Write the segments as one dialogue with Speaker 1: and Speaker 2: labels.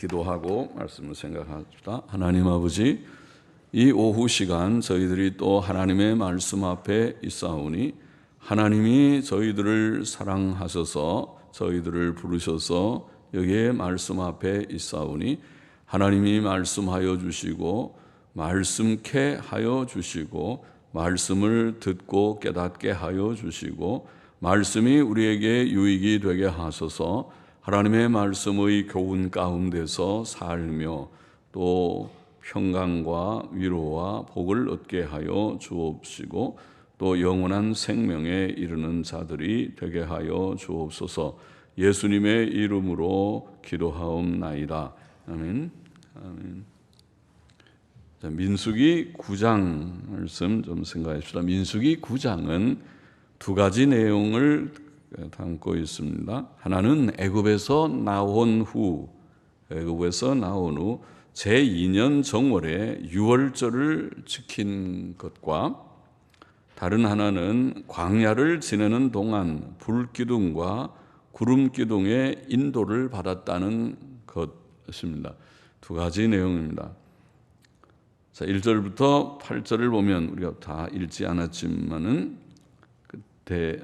Speaker 1: 기도하고 말씀을 생각합시다. 하나님 아버지, 이 오후 시간 저희들이 또 하나님의 말씀 앞에 있사오니 하나님이 저희들을 사랑하셔서 저희들을 부르셔서 여기에 말씀 앞에 있사오니 하나님이 말씀하여 주시고 말씀케 하여 주시고 말씀을 듣고 깨닫게 하여 주시고 말씀이 우리에게 유익이 되게 하소서. 하나님의 말씀의 교훈 가운데서 살며 또 평강과 위로와 복을 얻게 하여 주옵시고 또 영원한 생명에 이르는 자들이 되게 하여 주옵소서. 예수님의 이름으로 기도하옵나이다. 아멘. 아멘. 자, 민수기 9장 말씀 좀 생각합시다. 민수기 9장은 두 가지 내용을 담고 있습니다. 하나는 애굽에서 나온 후 제2년 정월에 유월절을 지킨 것과 다른 하나는 광야를 지내는 동안 불기둥과 구름기둥의 인도를 받았다는 것입니다. 두 가지 내용입니다. 자, 1절부터 8절을 보면 우리가 다 읽지 않았지만은 그때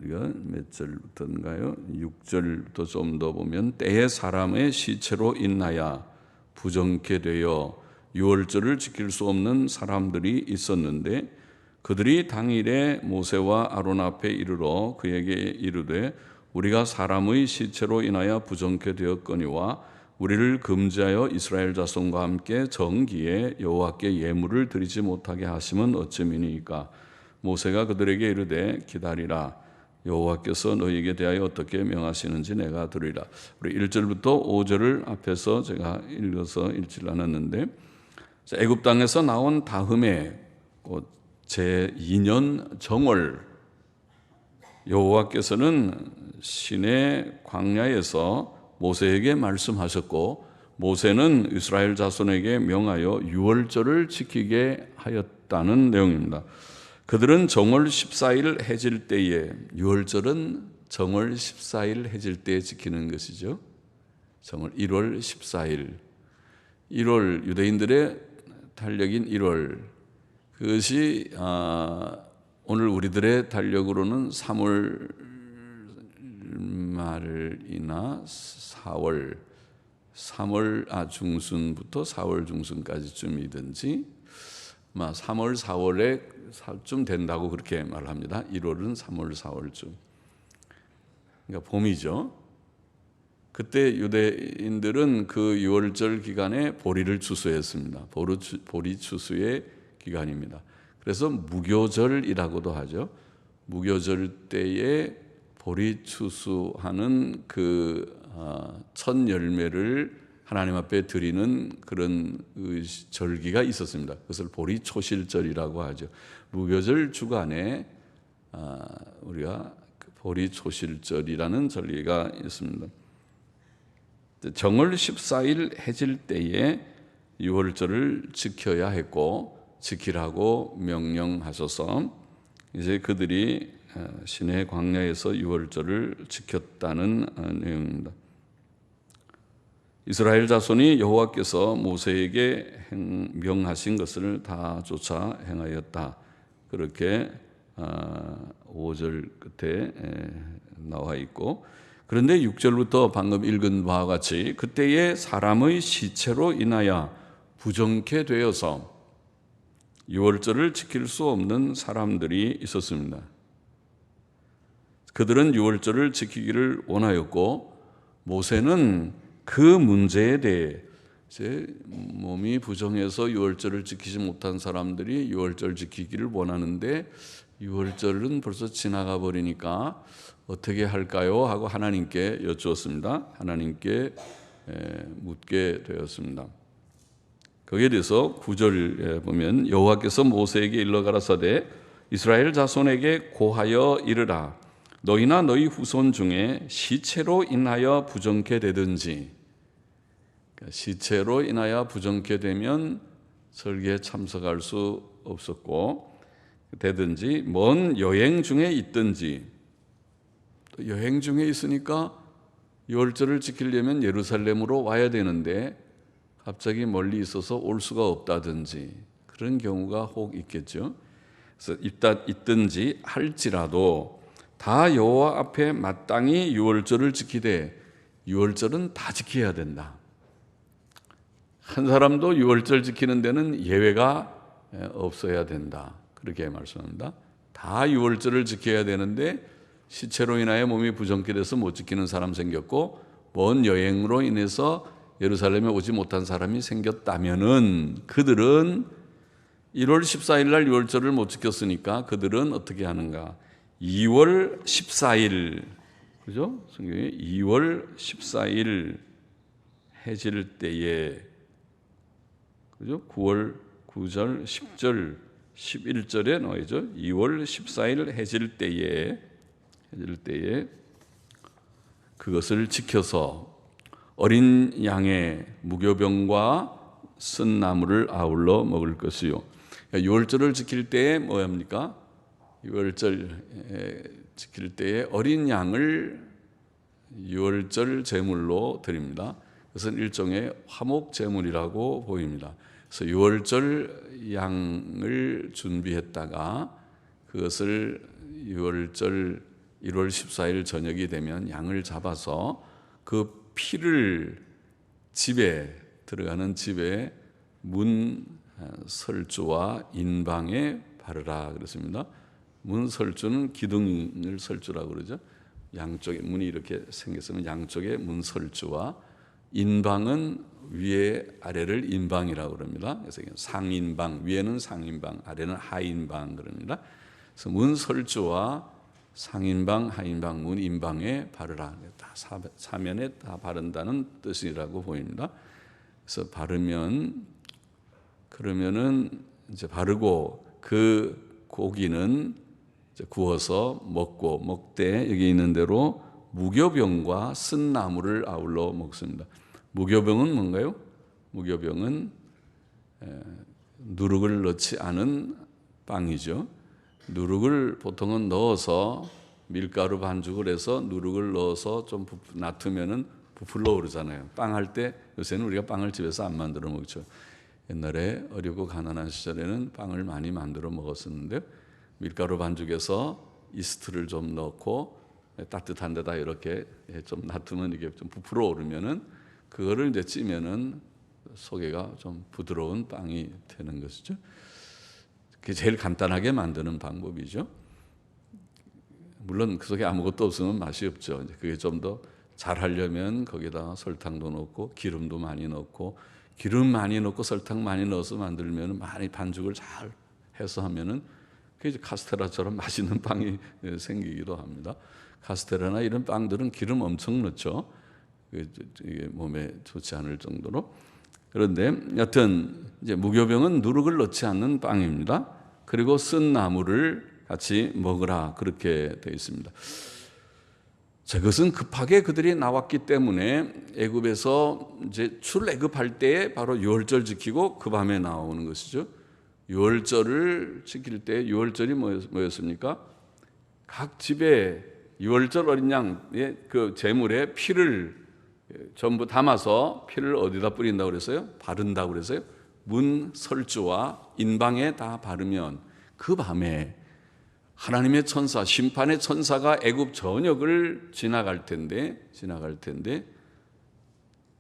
Speaker 1: 우리가 몇 절부터인가요? 6절부터 좀 더 보면 때에 사람의 시체로 인하여 부정케 되어 유월절을 지킬 수 없는 사람들이 있었는데 그들이 당일에 모세와 아론 앞에 이르러 그에게 이르되 우리가 사람의 시체로 인하여 부정케 되었거니와 우리를 금지하여 이스라엘 자손과 함께 정기에 여호와께 예물을 드리지 못하게 하심은 어찌미니이까? 모세가 그들에게 이르되 기다리라. 여호와께서 너희에게 대하여 어떻게 명하시는지 내가 들으리라. 우리 1절부터 5절을 앞에서 제가 읽어서 읽지 않았는데 애굽 땅에서 나온 다음에 제2년 정월 여호와께서는 시내 광야에서 모세에게 말씀하셨고 모세는 이스라엘 자손에게 명하여 유월절을 지키게 하였다는 내용입니다. 그들은 정월 14일 해질 때에, 유월절은 정월 14일 해질 때에 지키는 것이죠. 정월 1월 14일 1월 유대인들의 달력인 1월, 그것이 오늘 우리들의 달력으로는 3월 말이나 3월 중순부터 4월 중순까지쯤이든지 3월 4월에 좀 된다고 그렇게 말합니다. 1월은 3월 4월쯤. 그러니까 봄이죠. 그때 유대인들은 그 유월절 기간에 보리를 추수했습니다. 보리 추수의 기간입니다. 그래서 무교절이라고도 하죠. 무교절 때에 보리 추수하는 그 첫 열매를 하나님 앞에 드리는 그런 절기가 있었습니다. 그것을 보리 초실절이라고 하죠. 무교절 주간에 우리가 보리 초실절이라는 절기가 있습니다. 정월 14일 해질 때에 유월절을 지켜야 했고 지키라고 명령하셔서 이제 그들이 시내 광야에서 유월절을 지켰다는 내용입니다. 이스라엘 자손이 여호와께서 모세에게 명하신 것을 다 쫓아 행하였다. 그렇게 5절 끝에 나와 있고, 그런데 6절부터 방금 읽은 바와 같이 그때의 사람의 시체로 인하여 부정케 되어서 유월절을 지킬 수 없는 사람들이 있었습니다. 그들은 유월절을 지키기를 원하였고 모세는 그 문제에 대해 제 몸이 부정해서 유월절을 지키지 못한 사람들이 유월절 지키기를 원하는데 유월절은 벌써 지나가 버리니까 어떻게 할까요? 하고 하나님께 여쭈었습니다. 하나님께 묻게 되었습니다. 거기에 대해서 9절에 보면 여호와께서 모세에게 일러 가라사대 이스라엘 자손에게 고하여 이르라. 너희나 너희 후손 중에 시체로 인하여 부정케 되든지, 시체로 인하여 부정케 되면 설교에 참석할 수 없었고 되든지 먼 여행 중에 있든지, 또 여행 중에 있으니까 유월절을 지키려면 예루살렘으로 와야 되는데 갑자기 멀리 있어서 올 수가 없다든지 그런 경우가 혹 있겠죠. 그래서 있든지 할지라도 다 여호와 앞에 마땅히 유월절을 지키되 유월절은 다 지켜야 된다. 한 사람도 유월절 지키는 데는 예외가 없어야 된다. 그렇게 말씀합니다. 다 유월절을 지켜야 되는데 시체로 인하여 몸이 부정케 돼서 못 지키는 사람 생겼고 먼 여행으로 인해서 예루살렘에 오지 못한 사람이 생겼다면은 그들은 1월 14일 날 유월절을 못 지켰으니까 그들은 어떻게 하는가? 2월 14일, 그죠? 성경에 2월 14일 해질 때에, 그죠? 9월 9절, 10절, 11절에 나와있죠. 2월 14일 해질 때에 그것을 지켜서 어린 양의 무교병과 쓴 나물을 아울러 먹을 것이요. 유월절을 지킬 때에 뭐 합니까? 유월절 지킬 때에 어린 양을 유월절 제물로 드립니다. 그것은 일종의 화목 제물이라고 보입니다. 그래서 유월절 양을 준비했다가 그것을 유월절 1월 14일 저녁이 되면 양을 잡아서 그 피를 집에 들어가는 집에 문 설주와 인방에 바르라 그랬습니다. 문 설주는 기둥을 설주라고 그러죠. 양쪽에 문이 이렇게 생겼으면 양쪽에 문 설주와 인방은 위에 아래를 인방이라고 그럽니다. 그래서 상인방, 위에는 상인방, 아래는 하인방 그럽니다. 그래서 문 설주와 상인방, 하인방, 문 인방에 바르라. 다 사면에 다 바른다는 뜻이라고 보입니다. 그래서 그러면은 이제 바르고 그 고기는 이제 구워서 먹되 여기 있는 대로 무교병과 쓴 나물을 아울러 먹습니다. 무교병은 뭔가요? 무교병은 누룩을 넣지 않은 빵이죠. 누룩을 보통은 넣어서 밀가루 반죽을 해서 누룩을 넣어서 좀 놔두면은 부풀러 오르잖아요. 빵 할 때 요새는 우리가 빵을 집에서 안 만들어 먹죠. 옛날에 어렵고 가난한 시절에는 빵을 많이 만들어 먹었었는데 밀가루 반죽에서 이스트를 좀 넣고 따뜻한 데다 이렇게 좀 놔두면 이게 좀 부풀어 오르면은 그거를 이제 찌면은 속에가 좀 부드러운 빵이 되는 것이죠. 그게 제일 간단하게 만드는 방법이죠. 물론 그 속에 아무것도 없으면 맛이 없죠. 그게 좀 더 잘하려면 거기다 설탕도 넣고 기름도 많이 넣고 기름 많이 넣고 설탕 많이 넣어서 만들면 많이 반죽을 잘 해서 하면은 그게 이제 카스테라처럼 맛있는 빵이 생기기도 합니다. 카스테라나 이런 빵들은 기름 엄청 넣죠. 이게 몸에 좋지 않을 정도로. 그런데 여튼 이제 무교병은 누룩을 넣지 않는 빵입니다. 그리고 쓴 나물을 같이 먹으라 그렇게 되어 있습니다. 자, 그것은 급하게 그들이 나왔기 때문에 애굽에서 이제 출애굽할 때에 바로 유월절 지키고 그 밤에 나오는 것이죠. 유월절을 지킬 때 유월절이 뭐였습니까? 각 집에 유월절 어린 양의 그 제물의 피를 전부 담아서 피를 어디다 뿌린다고 그랬어요? 바른다고 그랬어요? 문 설주와 인방에 다 바르면 그 밤에 하나님의 천사, 심판의 천사가 애굽 전역을 지나갈 텐데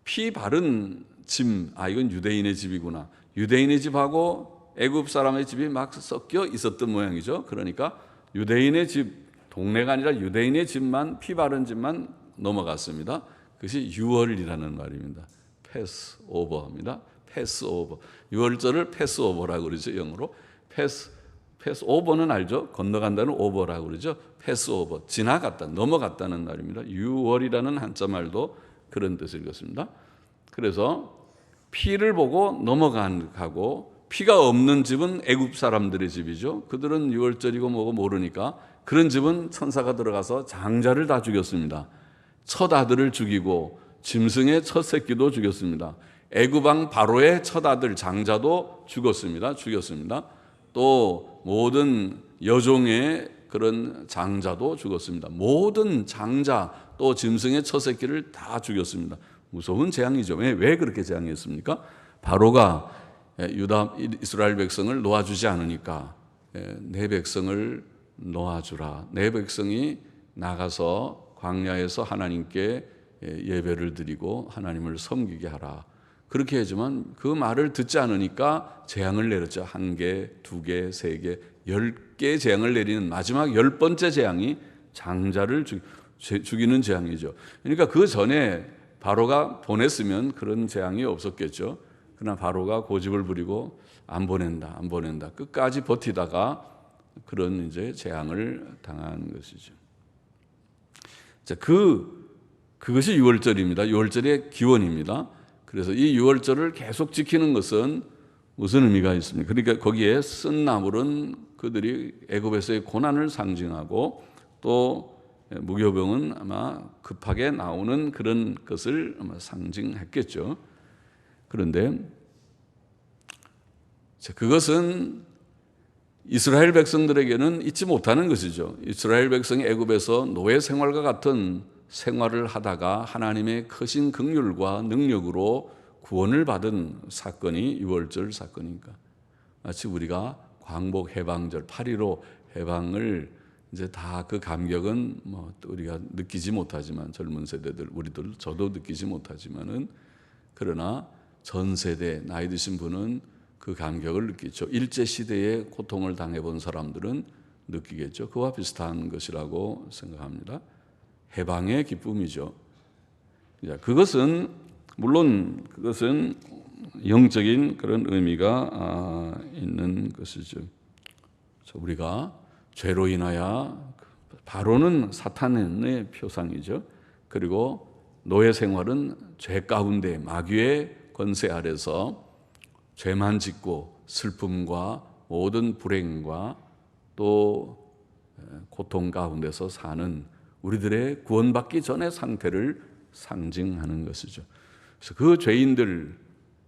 Speaker 1: 피 바른 집, 이건 유대인의 집이구나. 유대인의 집하고 애굽 사람의 집이 막 섞여 있었던 모양이죠. 그러니까 유대인의 집, 동네가 아니라 유대인의 집만, 피 바른 집만 넘어갔습니다. 그것이 유월이라는 말입니다. 패스오버입니다. 패스오버. 유월절을 패스오버라고 그러죠. 영어로. 패스오버는 알죠? 건너간다는 오버라고 그러죠. 패스오버. 지나갔다, 넘어갔다는 말입니다. 유월이라는 한자 말도 그런 뜻을 읽었습니다. 그래서 피를 보고 넘어가고 피가 없는 집은 애굽 사람들의 집이죠. 그들은 유월절이고 뭐고 모르니까 그런 집은 천사가 들어가서 장자를 다 죽였습니다. 첫 아들을 죽이고 짐승의 첫 새끼도 죽였습니다. 애굽 왕 바로의 첫 아들 장자도 죽였습니다. 또 모든 여종의 그런 장자도 죽었습니다. 모든 장자, 또 짐승의 첫 새끼를 다 죽였습니다. 무서운 재앙이죠. 왜 그렇게 재앙했습니까? 바로가 유다 이스라엘 백성을 놓아주지 않으니까 내 백성을 놓아주라. 내 백성이 나가서 광야에서 하나님께 예배를 드리고 하나님을 섬기게 하라. 그렇게 하지만 그 말을 듣지 않으니까 재앙을 내렸죠. 1개, 2개, 3개, 10개의 재앙을 내리는 마지막 10번째 재앙이 장자를 죽이는 재앙이죠. 그러니까 그 전에 바로가 보냈으면 그런 재앙이 없었겠죠. 그러나 바로가 고집을 부리고 안 보낸다. 끝까지 버티다가 그런 이제 재앙을 당한 것이죠. 자, 그것이 유월절입니다. 유월절의 기원입니다. 그래서 이 유월절을 계속 지키는 것은 무슨 의미가 있습니까? 그러니까 거기에 쓴 나물은 그들이 애굽에서의 고난을 상징하고 또 무교병은 아마 급하게 나오는 그런 것을 아마 상징했겠죠. 그런데 그것은 이스라엘 백성들에게는 잊지 못하는 것이죠. 이스라엘 백성이 애굽에서 노예 생활과 같은 생활을 하다가 하나님의 크신 긍휼과 능력으로 구원을 받은 사건이 유월절 사건이니까 마치 우리가 광복 해방절 8.15 해방을 이제 다 그 감격은 뭐 우리가 느끼지 못하지만 젊은 세대들 우리들 저도 느끼지 못하지만은 그러나 전 세대 나이 드신 분은 그 감격을 느끼죠. 일제 시대의 고통을 당해본 사람들은 느끼겠죠. 그와 비슷한 것이라고 생각합니다. 해방의 기쁨이죠. 그것은 물론 그것은 영적인 그런 의미가 있는 것이죠. 우리가 죄로 인하여 바로는 사탄의 표상이죠. 그리고 노예 생활은 죄 가운데 마귀의 권세 아래서 죄만 짓고 슬픔과 모든 불행과 또 고통 가운데서 사는 우리들의 구원받기 전의 상태를 상징하는 것이죠. 그래서 그 죄인들,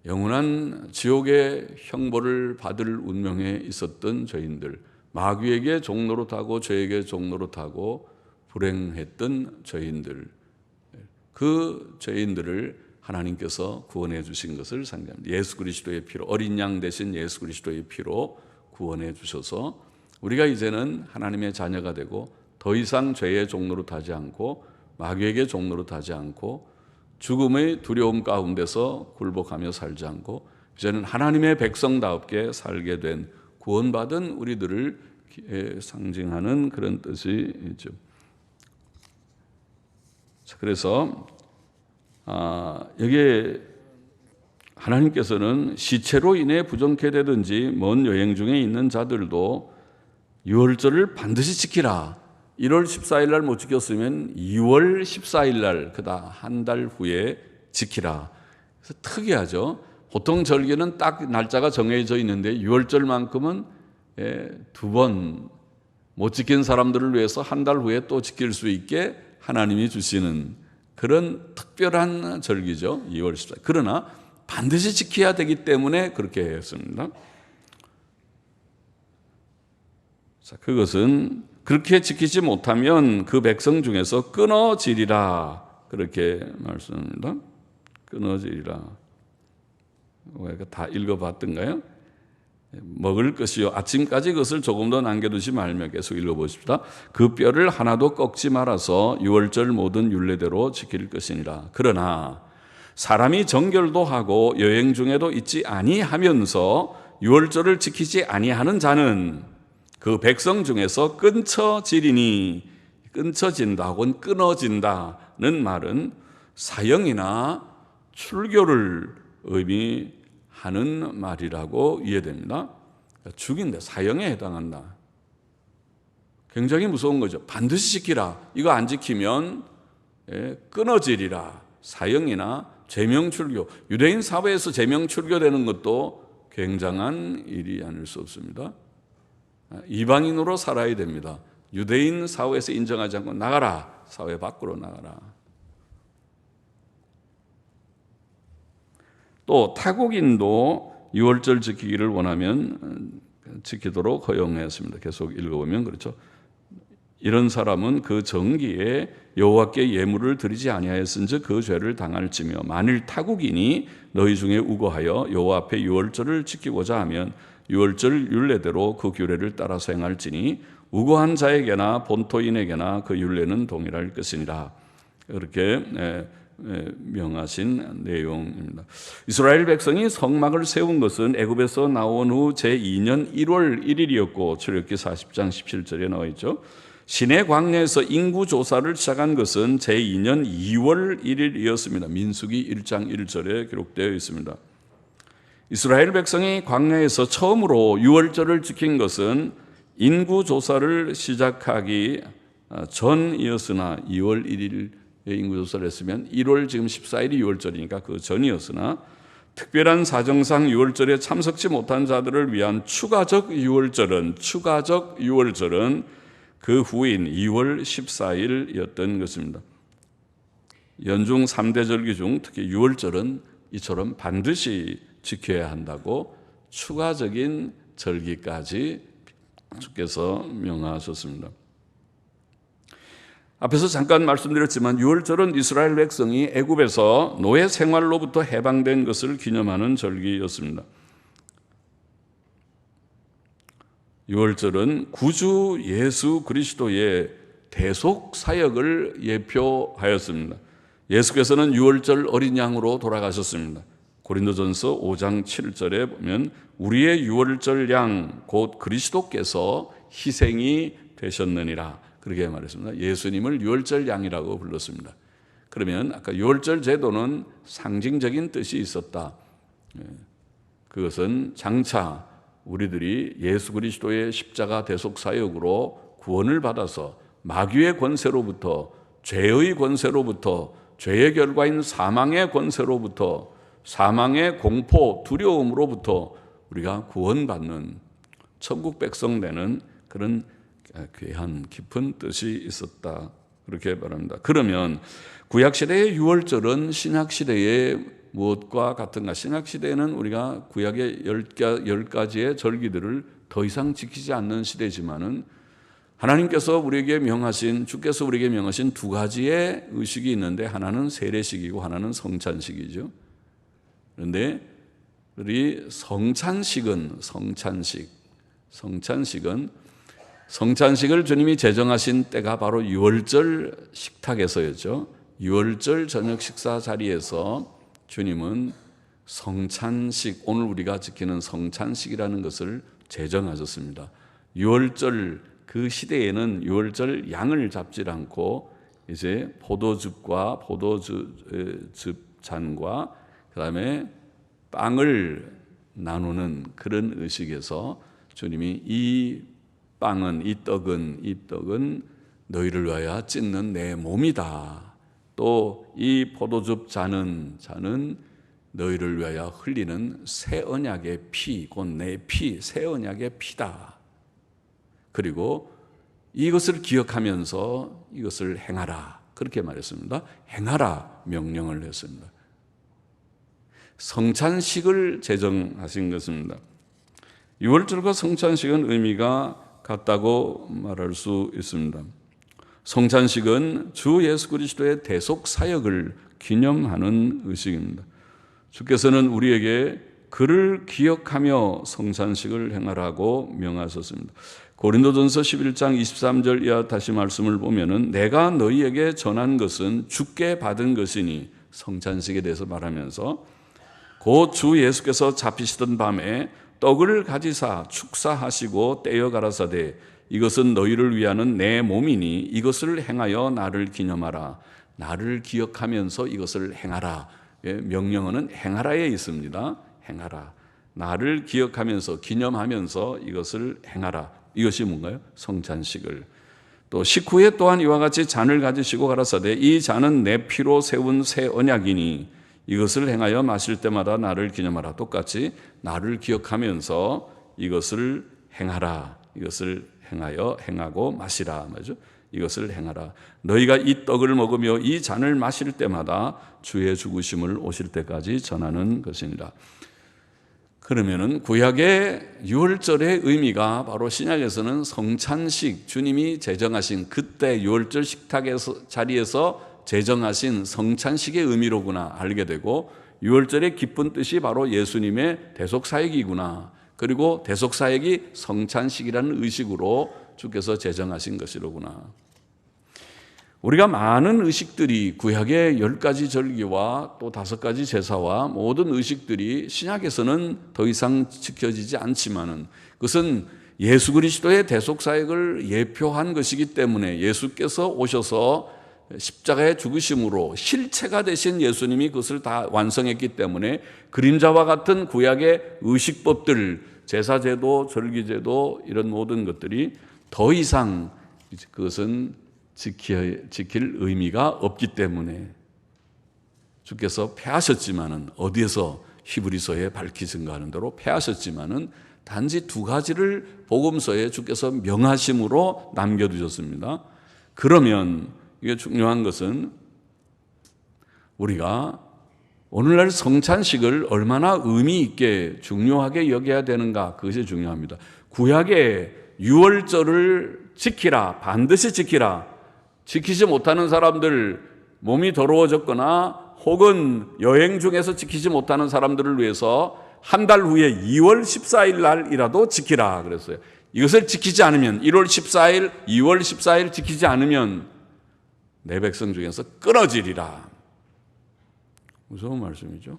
Speaker 1: 영원한 지옥의 형벌을 받을 운명에 있었던 죄인들, 마귀에게 종로로 타고 죄에게 종로로 타고 불행했던 죄인들, 그 죄인들을 하나님께서 구원해 주신 것을 상징합니다. 예수 그리스도의 피로, 어린 양 대신 예수 그리스도의 피로 구원해 주셔서 우리가 이제는 하나님의 자녀가 되고 더 이상 죄의 종로로 타지 않고 마귀에게 종로로 타지 않고 죽음의 두려움 가운데서 굴복하며 살지 않고 이제는 하나님의 백성답게 살게 된 구원받은 우리들을 상징하는 그런 뜻이 있죠. 그래서 여기에 하나님께서는 시체로 인해 부정케 되든지 먼 여행 중에 있는 자들도 유월절을 반드시 지키라. 1월 14일 날 못 지켰으면 2월 14일 날 그다 한 달 후에 지키라. 그래서 특이하죠. 보통 절기는 딱 날짜가 정해져 있는데 6월절만큼은 2번 못 지킨 사람들을 위해서 한 달 후에 또 지킬 수 있게 하나님이 주시는 그런 특별한 절기죠. 2월 14일. 그러나 반드시 지켜야 되기 때문에 그렇게 했습니다. 자, 그것은 그렇게 지키지 못하면 그 백성 중에서 끊어지리라. 그렇게 말씀합니다. 끊어지리라. 다 읽어봤던가요? 먹을 것이요 아침까지 그것을 조금 더 남겨두지 말며 계속 읽어보십시다. 그 뼈를 하나도 꺾지 말아서 유월절 모든 율례대로 지킬 것이니라. 그러나 사람이 정결도 하고 여행 중에도 있지 아니하면서 유월절을 지키지 아니하는 자는 그 백성 중에서 끊쳐지리니, 끊쳐진다 혹은 끊어진다는 말은 사형이나 출교를 의미하는 말이라고 이해됩니다. 죽인다, 사형에 해당한다. 굉장히 무서운 거죠. 반드시 지키라. 이거 안 지키면 끊어지리라. 사형이나 제명출교. 유대인 사회에서 제명출교되는 것도 굉장한 일이 아닐 수 없습니다. 이방인으로 살아야 됩니다. 유대인 사회에서 인정하지 않고 나가라. 사회 밖으로 나가라. 또 타국인도 유월절 지키기를 원하면 지키도록 허용했습니다. 계속 읽어보면 그렇죠. 이런 사람은 그 정기에 여호와께 예물을 드리지 아니하였은즉 그 죄를 당할지며 만일 타국인이 너희 중에 우거하여 여호와 앞에 유월절을 지키고자 하면 유월절 율례대로 그 규례를 따라서 행할지니 우거한 자에게나 본토인에게나 그 율례는 동일할 것이니라. 이렇게 명하신 내용입니다. 이스라엘 백성이 성막을 세운 것은 애굽에서 나온 후 제2년 1월 1일이었고 출애굽기 40장 17절에 나와 있죠. 시내 광야에서 인구 조사를 시작한 것은 제2년 2월 1일이었습니다. 민수기 1장 1절에 기록되어 있습니다. 이스라엘 백성이 광야에서 처음으로 유월절을 지킨 것은 인구 조사를 시작하기 전이었으나 2월 1일에 인구 조사를 했으면 1월 지금 14일이 유월절이니까 그 전이었으나 특별한 사정상 유월절에 참석지 못한 자들을 위한 추가적 유월절은 그 후인 2월 14일이었던 것입니다. 연중 3대 절기 중 특히 유월절은 이처럼 반드시 지켜야 한다고 추가적인 절기까지 주께서 명하셨습니다. 앞에서 잠깐 말씀드렸지만 유월절은 이스라엘 백성이 애굽에서 노예 생활로부터 해방된 것을 기념하는 절기였습니다. 유월절은 구주 예수 그리스도의 대속 사역을 예표하였습니다. 예수께서는 유월절 어린 양으로 돌아가셨습니다. 고린도전서 5장 7절에 보면 우리의 유월절 양 곧 그리스도께서 희생이 되셨느니라 그렇게 말했습니다. 예수님을 유월절 양이라고 불렀습니다. 그러면 아까 유월절 제도는 상징적인 뜻이 있었다. 그것은 장차 우리들이 예수 그리스도의 십자가 대속 사역으로 구원을 받아서 마귀의 권세로부터 죄의 권세로부터 죄의 결과인 사망의 권세로부터 사망의 공포, 두려움으로부터 우리가 구원받는 천국 백성 되는 그런 귀한 깊은 뜻이 있었다. 그렇게 말합니다. 그러면 구약시대의 유월절은 신약시대의 무엇과 같은가? 신약시대에는 우리가 구약의 10가지의 절기들을 더 이상 지키지 않는 시대지만은 하나님께서 우리에게 명하신, 주께서 우리에게 명하신 두 가지의 의식이 있는데 하나는 세례식이고 하나는 성찬식이죠. 그런데 우리 성찬식을 주님이 제정하신 때가 바로 유월절 식탁에서였죠. 유월절 저녁 식사 자리에서 주님은 성찬식, 오늘 우리가 지키는 성찬식이라는 것을 제정하셨습니다. 유월절 그 시대에는 유월절 양을 잡지 않고 이제 포도즙과 포도즙 잔과 그다음에 빵을 나누는 그런 의식에서 주님이 이 떡은 너희를 위하여 찢는 내 몸이다. 또 이 포도즙 잔은 너희를 위하여 흘리는 새 언약의 피, 곧 내 피, 새 언약의 피다. 그리고 이것을 기억하면서 이것을 행하라. 그렇게 말했습니다. 행하라 명령을 했습니다. 성찬식을 제정하신 것입니다. 유월절과 성찬식은 의미가 같다고 말할 수 있습니다. 성찬식은 주 예수 그리스도의 대속 사역을 기념하는 의식입니다. 주께서는 우리에게 그를 기억하며 성찬식을 행하라고 명하셨습니다. 고린도전서 11장 23절 이하 다시 말씀을 보면은 내가 너희에게 전한 것은 주께 받은 것이니 성찬식에 대해서 말하면서 곧 주 예수께서 잡히시던 밤에 떡을 가지사 축사하시고 떼어 가라사대 이것은 너희를 위하는 내 몸이니 이것을 행하여 나를 기념하라. 나를 기억하면서 이것을 행하라. 명령어는 행하라에 있습니다. 행하라. 나를 기억하면서 기념하면서 이것을 행하라. 이것이 뭔가요? 성찬식을. 또 식후에 또한 이와 같이 잔을 가지시고 가라사대 이 잔은 내 피로 세운 새 언약이니 이것을 행하여 마실 때마다 나를 기념하라. 똑같이 나를 기억하면서 이것을 행하라. 이것을 행하고 마시라. 맞죠? 이것을 행하라. 너희가 이 떡을 먹으며 이 잔을 마실 때마다 주의 죽으심을 오실 때까지 전하는 것이니라. 그러면은 구약의 유월절의 의미가 바로 신약에서는 성찬식, 주님이 제정하신 그때 유월절 식탁에서 자리에서 제정하신 성찬식의 의미로구나 알게 되고, 유월절의 깊은 뜻이 바로 예수님의 대속사역이구나, 그리고 대속사역이 성찬식이라는 의식으로 주께서 제정하신 것이로구나. 우리가 많은 의식들이 구약의 10가지 절기와 또 5가지 제사와 모든 의식들이 신약에서는 더 이상 지켜지지 않지만은, 그것은 예수 그리스도의 대속사역을 예표한 것이기 때문에, 예수께서 오셔서 십자가의 죽으심으로 실체가 되신 예수님이 그것을 다 완성했기 때문에 그림자와 같은 구약의 의식법들, 제사제도, 절기제도, 이런 모든 것들이 더 이상 그것은 지킬 의미가 없기 때문에 주께서 패하셨지만은, 어디에서 히브리서에 밝히 증거하는 대로 패하셨지만은 단지 2가지를 복음서에 주께서 명하심으로 남겨두셨습니다. 그러면 이게 중요한 것은 우리가 오늘날 성찬식을 얼마나 의미 있게 중요하게 여겨야 되는가, 그것이 중요합니다. 구약의 유월절을 지키라, 반드시 지키라. 지키지 못하는 사람들, 몸이 더러워졌거나 혹은 여행 중에서 지키지 못하는 사람들을 위해서 한 달 후에 2월 14일 날이라도 지키라 그랬어요. 이것을 지키지 않으면, 1월 14일, 2월 14일 지키지 않으면 내 백성 중에서 끊어지리라. 무서운 말씀이죠.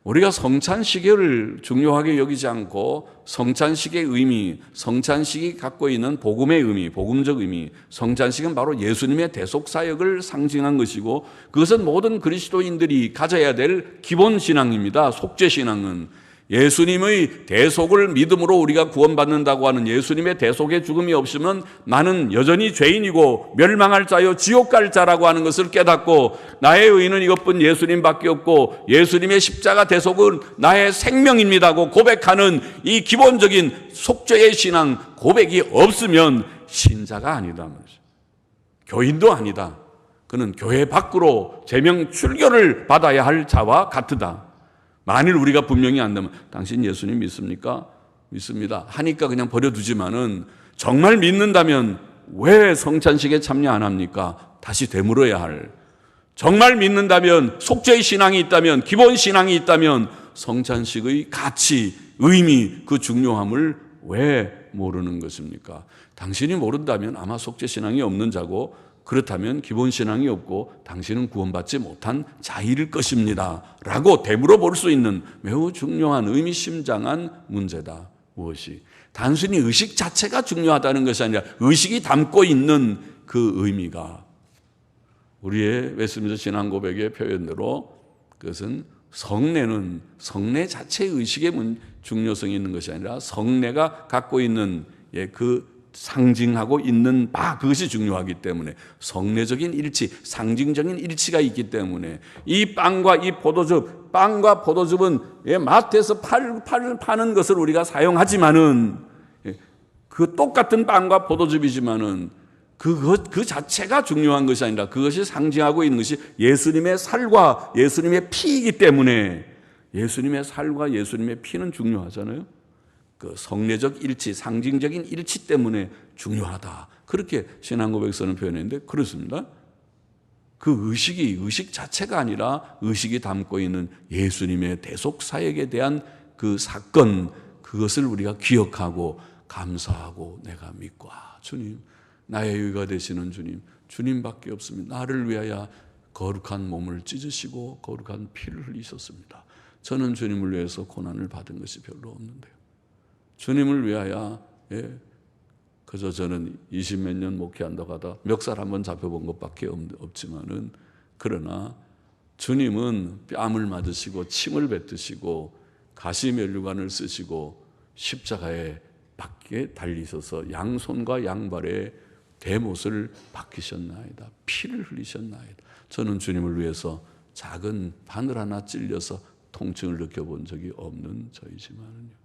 Speaker 1: 우리가 성찬식을 중요하게 여기지 않고 성찬식의 의미, 성찬식이 갖고 있는 복음의 의미, 복음적 의미, 성찬식은 바로 예수님의 대속사역을 상징한 것이고, 그것은 모든 그리스도인들이 가져야 될 기본 신앙입니다. 속죄 신앙은 예수님의 대속을 믿음으로 우리가 구원받는다고 하는 예수님의 대속의 죽음이 없으면 나는 여전히 죄인이고 멸망할 자요 지옥 갈 자라고 하는 것을 깨닫고, 나의 의는 이것뿐 예수님밖에 없고 예수님의 십자가 대속은 나의 생명입니다고 고백하는 이 기본적인 속죄의 신앙 고백이 없으면 신자가 아니다 말이죠. 교인도 아니다. 그는 교회 밖으로 제명 출교를 받아야 할 자와 같으다. 만일 우리가 분명히 안다면, 당신 예수님 믿습니까? 믿습니다 하니까 그냥 버려두지만은, 정말 믿는다면 왜 성찬식에 참여 안 합니까? 다시 되물어야 할. 정말 믿는다면, 속죄의 신앙이 있다면, 기본 신앙이 있다면 성찬식의 가치, 의미, 그 중요함을 왜 모르는 것입니까? 당신이 모른다면 아마 속죄 신앙이 없는 자고, 그렇다면 기본 신앙이 없고 당신은 구원받지 못한 자일 것입니다 라고 되물어 볼 수 있는 매우 중요한 의미심장한 문제다. 무엇이? 단순히 의식 자체가 중요하다는 것이 아니라 의식이 담고 있는 그 의미가, 우리의 웨스민스터 신앙 고백의 표현대로 그것은 성례는 성례 자체의 의식의 중요성이 있는 것이 아니라 성례가 갖고 있는 그 상징하고 있는 바, 그것이 중요하기 때문에, 성례적인 일치, 상징적인 일치가 있기 때문에 이 빵과 이 포도즙, 빵과 포도즙은 마트에서 파는 것을 우리가 사용하지만은 그 똑같은 빵과 포도즙이지만은 그 자체가 중요한 것이 아니라 그것이 상징하고 있는 것이 예수님의 살과 예수님의 피이기 때문에, 예수님의 살과 예수님의 피는 중요하잖아요. 그 성례적 일치, 상징적인 일치 때문에 중요하다. 그렇게 신앙고백서는 표현했는데 그렇습니다. 그 의식 자체가 아니라 의식이 담고 있는 예수님의 대속사역에 대한 그 사건, 그것을 우리가 기억하고 감사하고 내가 믿고, 주님, 나의 의가 되시는 주님, 주님밖에 없습니다. 나를 위하여 거룩한 몸을 찢으시고 거룩한 피를 흘리셨습니다. 저는 주님을 위해서 고난을 받은 것이 별로 없는데요. 주님을 위하여, 그저 저는 20몇 년 목회한다고 하다 멱살 한번 잡혀본 것밖에 없지만은, 그러나 주님은 뺨을 맞으시고 침을 뱉으시고 가시면류관을 쓰시고 십자가에 밖에 달리셔서 양손과 양발에 대못을 박히셨나이다. 피를 흘리셨나이다. 저는 주님을 위해서 작은 바늘 하나 찔려서 통증을 느껴본 적이 없는 저이지만은요,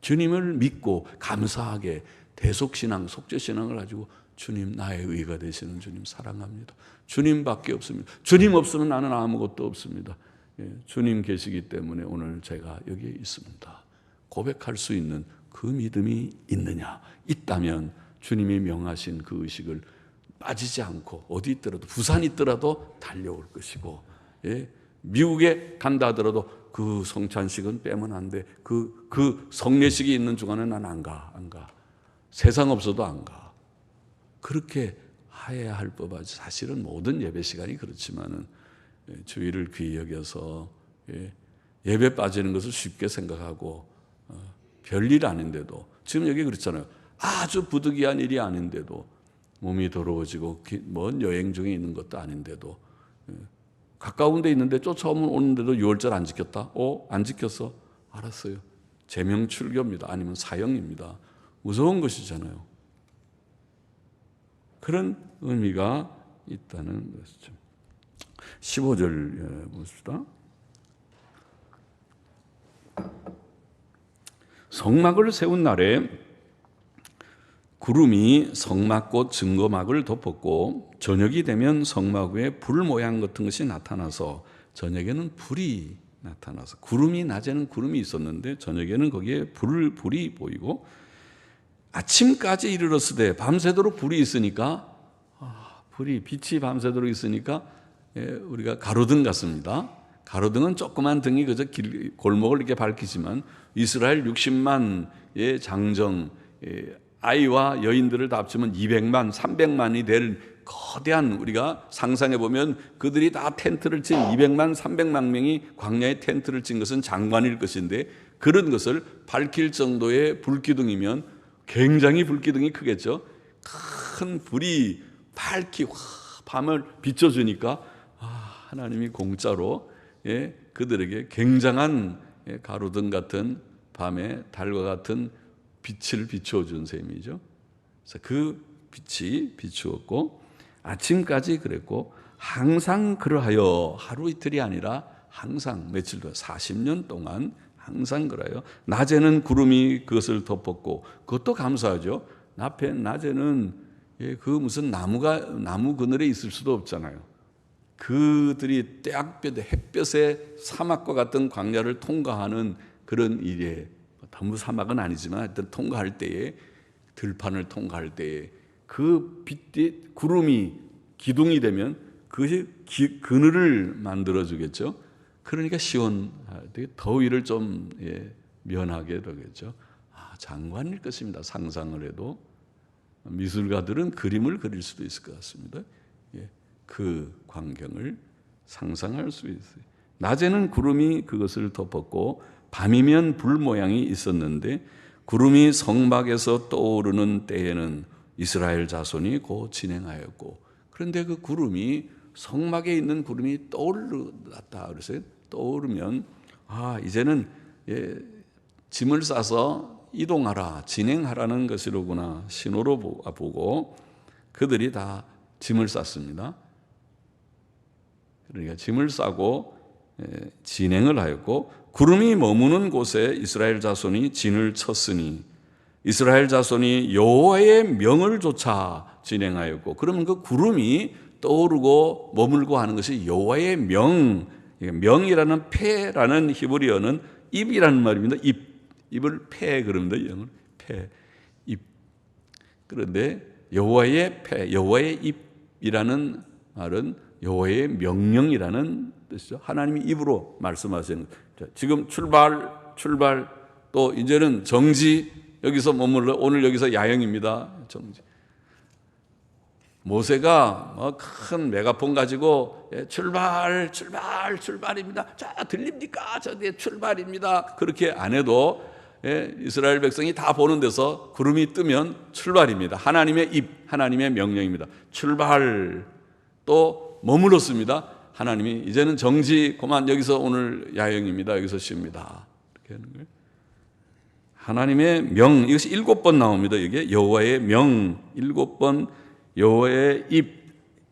Speaker 1: 주님을 믿고 감사하게 대속신앙, 속죄신앙을 가지고 주님, 나의 의가 되시는 주님 사랑합니다. 주님밖에 없습니다. 주님 없으면 나는 아무것도 없습니다. 주님 계시기 때문에 오늘 제가 여기에 있습니다. 고백할 수 있는 그 믿음이 있느냐? 있다면 주님이 명하신 그 의식을 빠지지 않고 어디 있더라도 부산 있더라도 달려올 것이고, 미국에 간다 하더라도 그 성찬식은 빼면 안 돼. 그 성례식이 있는 주간은 난 안 가. 세상 없어도 안 가. 그렇게 해야 할 법하지. 사실은 모든 예배 시간이 그렇지만은 주의를 귀히 여겨서 예배 빠지는 것을 쉽게 생각하고 별일 아닌데도, 지금 여기 그렇잖아요. 아주 부득이한 일이 아닌데도, 몸이 더러워지고 먼 여행 중에 있는 것도 아닌데도, 가까운 데 있는데 쫓아오면 오는데도 유월절 안 지켰다? 안 지켰어? 알았어요. 제명 출교입니다. 아니면 사형입니다. 무서운 것이잖아요. 그런 의미가 있다는 것이죠. 15절 봅시다. 성막을 세운 날에 구름이 성막꽃 증거막을 덮었고, 저녁이 되면 성막 위에 불 모양 같은 것이 나타나서, 저녁에는 불이 나타나서, 구름이 낮에는 구름이 있었는데 저녁에는 거기에 불이 보이고, 아침까지 이르렀으되, 밤새도록 불이 있으니까, 빛이 밤새도록 있으니까 우리가 가로등 같습니다. 가로등은 조그만 등이 그저 골목을 이렇게 밝히지만, 이스라엘 60만의 장정, 아이와 여인들을 다 합치면 200만, 300만이 될 거대한, 우리가 상상해 보면 그들이 다 텐트를 친 200만, 300만 명이 광야에 텐트를 친 것은 장관일 것인데, 그런 것을 밝힐 정도의 불기둥이면 굉장히 불기둥이 크겠죠. 큰 불이 밝히 밤을 비춰주니까 하나님이 공짜로 그들에게 굉장한 가로등 같은, 밤에 달과 같은 빛을 비추어준 셈이죠. 그래서 그 빛이 비추었고, 아침까지 그랬고, 항상 그러하여, 하루 이틀이 아니라 항상 며칠 동안 40년 동안 항상 그래요. 낮에는 구름이 그것을 덮었고, 그것도 감사하죠. 낮에는 그 무슨 나무 그늘에 있을 수도 없잖아요. 그들이 햇볕에 사막과 같은 광야를 통과하는 그런 일에, 너무 사막은 아니지만 하여튼 통과할 때에, 들판을 통과할 때에 그 빛이, 구름이 기둥이 되면 그것이 그늘을 만들어주겠죠. 그러니까 시원하게 더위를 좀 면하게 되겠죠. 장관일 것입니다. 상상을 해도. 미술가들은 그림을 그릴 수도 있을 것 같습니다. 그 광경을 상상할 수 있어요. 낮에는 구름이 그것을 덮었고, 밤이면 불 모양이 있었는데, 구름이 성막에서 떠오르는 때에는 이스라엘 자손이 곧 진행하였고, 그런데 그 구름이, 성막에 있는 구름이 떠올랐다 그랬어요. 떠오르면 이제는 짐을 싸서 이동하라, 진행하라는 것이로구나, 신호로 보고 그들이 다 짐을 쌌습니다. 그러니까 짐을 싸고 진행을 하였고, 구름이 머무는 곳에 이스라엘 자손이 진을 쳤으니, 이스라엘 자손이 여호와의 명을 좇아 진행하였고, 그러면 그 구름이 떠오르고 머물고 하는 것이 여호와의 명이라는 패라는 히브리어는 입이라는 말입니다. 입을 패 그럽니다. 영을 패, 입. 그런데 여호와의 패, 여호와의 입이라는 말은 여호와의 명령이라는 뜻이죠. 하나님이 입으로 말씀하시는 거죠. 지금 출발, 또 이제는 정지, 여기서 머물러, 오늘 여기서 야영입니다. 정지. 모세가 큰 메가폰 가지고 출발입니다. 자, 들립니까? 저 뒤에 출발입니다. 그렇게 안 해도 이스라엘 백성이 다 보는 데서 구름이 뜨면 출발입니다. 하나님의 입, 하나님의 명령입니다. 출발. 또 머물렀습니다. 하나님이 이제는 정지, 그만, 여기서 오늘 야영입니다. 여기서 쉽니다. 이렇게 하는 거예요. 하나님의 명, 이것이 7번 나옵니다. 이게 여호와의 명, 7번 여호와의 입,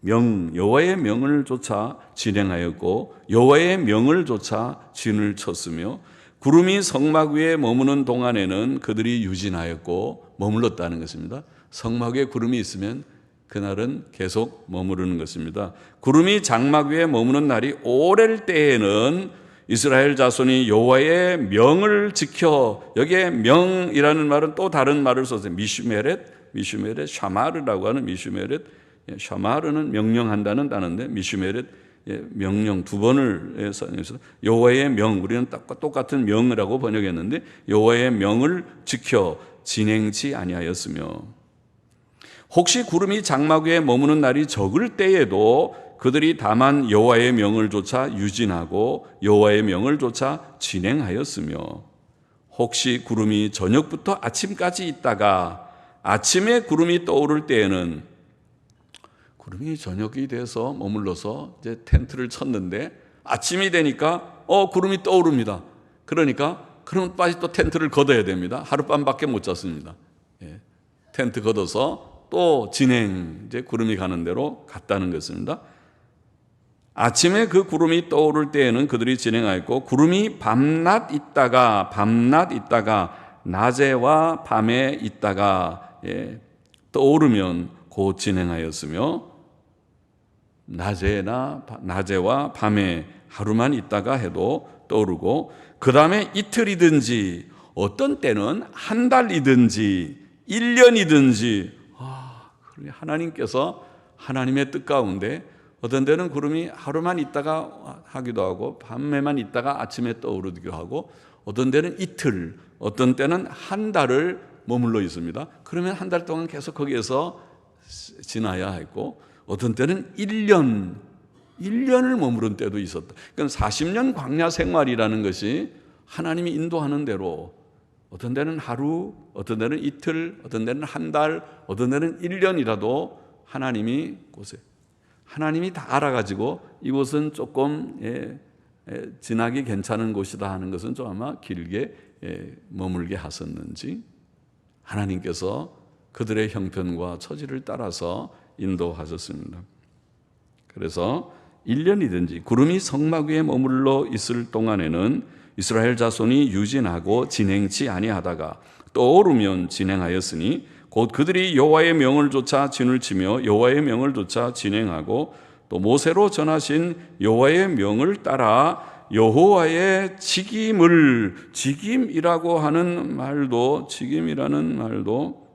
Speaker 1: 여호와의 명을 좇아 진행하였고, 여호와의 명을 좇아 진을 쳤으며, 구름이 성막 위에 머무는 동안에는 그들이 유진하였고 머물렀다는 것입니다. 성막 위에 구름이 있으면 그날은 계속 머무르는 것입니다. 구름이 장막 위에 머무는 날이 오랠 때에는 이스라엘 자손이 여호와의 명을 지켜, 여기에 명이라는 말은 또 다른 말을 써서 미슈메렛, 샤마르라고 하는 미슈메렛, 샤마르는 명령한다는 단어인데 미슈메렛 명령 두 번을 써서 여호와의 명, 우리는 똑같은 명이라고 번역했는데 여호와의 명을 지켜 진행치 아니하였으며, 혹시 구름이 장막 위에 머무는 날이 적을 때에도 그들이 다만 여호와의 명을 조차 유진하고 여호와의 명을 조차 진행하였으며, 혹시 구름이 저녁부터 아침까지 있다가 아침에 구름이 떠오를 때에는, 구름이 저녁이 돼서 머물러서 이제 텐트를 쳤는데 아침이 되니까 구름이 떠오릅니다. 그러니까 그럼 빨리 또 텐트를 걷어야 됩니다. 하룻밤밖에 못 잤습니다. 텐트 걷어서 또 이제 구름이 가는 대로 갔다는 것입니다. 아침에 그 구름이 떠오를 때에는 그들이 진행하였고, 구름이 밤낮 있다가 낮에와 밤에 있다가 떠오르면 곧 진행하였으며, 낮에와 밤에 하루만 있다가 해도 떠오르고, 그 다음에 이틀이든지 어떤 때는 한 달이든지 1년이든지, 하나님께서 하나님의 뜻 가운데 어떤 때는 구름이 하루만 있다가 하기도 하고 밤에만 있다가 아침에 떠오르기도 하고, 어떤 때는 이틀, 어떤 때는 한 달을 머물러 있습니다. 그러면 한 달 동안 계속 거기에서 지나야 했고, 어떤 때는 1년을 머무른 때도 있었다. 그러니까 40년 광야 생활이라는 것이 하나님이 인도하는 대로 어떤 때는 하루, 어떤 때는 이틀, 어떤 때는 한 달, 어떤 때는 1년이라도 하나님이 다 알아가지고 이곳은 조금 지나기 괜찮은 곳이다 하는 것은 좀 아마 길게 머물게 하셨는지, 하나님께서 그들의 형편과 처지를 따라서 인도하셨습니다. 그래서 1년이든지 구름이 성막 위에 머물러 있을 동안에는 이스라엘 자손이 유진하고 진행치 아니하다가 떠오르면 진행하였으니, 곧 그들이 여호와의 명을 조차 진을 치며 여호와의 명을 조차 진행하고, 또 모세로 전하신 여호와의 명을 따라 여호와의 직임이라고 하는 말도, 직임이라는 말도